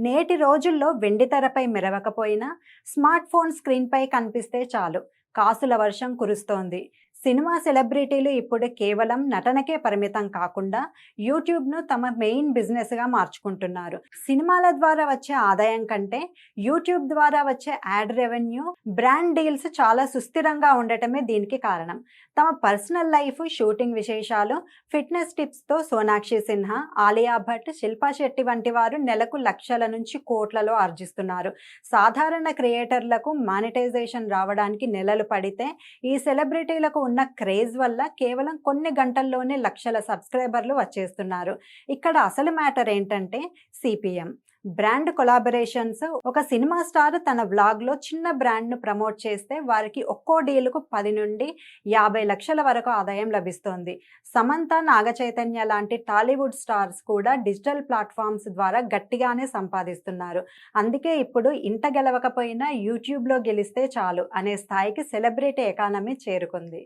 నేటి రోజుల్లో వెండితెరపై మెరవకపోయినా smart phone స్క్రీన్పై కనిపిస్తే చాలు కాసుల వర్షం కురుస్తోంది. సినిమా సెలబ్రిటీలు ఇప్పుడు కేవలం నటనకే పరిమితం కాకుండా యూట్యూబ్ను తమ మెయిన్ బిజినెస్గా మార్చుకుంటున్నారు. సినిమాల ద్వారా వచ్చే ఆదాయం కంటే యూట్యూబ్ ద్వారా వచ్చే యాడ్ రెవెన్యూ, బ్రాండ్ డీల్స్ చాలా సుస్థిరంగా ఉండటమే దీనికి కారణం. తమ పర్సనల్ లైఫ్, షూటింగ్ విశేషాలు, ఫిట్నెస్ టిప్స్తో సోనాక్షి సిన్హా, ఆలియా భట్, శిల్పా శెట్టి వంటి వారు నెలకు లక్షల నుంచి కోట్లలో ఆర్జిస్తున్నారు. సాధారణ క్రియేటర్లకు మానిటైజేషన్ రావడానికి నెలలు పడితే ఈ సెలబ్రిటీలకు ఉన్న క్రేజ్ వల్ల కేవలం కొన్ని గంటల్లోనే లక్షల సబ్స్క్రైబర్లు వచ్చేస్తున్నారు. ఇక్కడ అసలు మ్యాటర్ ఏంటంటే సిపిఎం, బ్రాండ్ కొలాబరేషన్స్. ఒక సినిమా స్టార్ తన వ్లాగ్లో చిన్న బ్రాండ్ను ప్రమోట్ చేస్తే వారికి ఒక్కో డీలుకు 10 నుండి 50 లక్షల వరకు ఆదాయం లభిస్తోంది. సమంత, నాగచైతన్య లాంటి టాలీవుడ్ స్టార్స్ కూడా డిజిటల్ ప్లాట్ఫామ్స్ ద్వారా గట్టిగానే సంపాదిస్తున్నారు. అందుకే ఇప్పుడు ఇంట గెలవకపోయినా యూట్యూబ్లో గెలిస్తే చాలు అనే స్థాయికి సెలబ్రిటీ ఎకానమీ చేరుకుంది.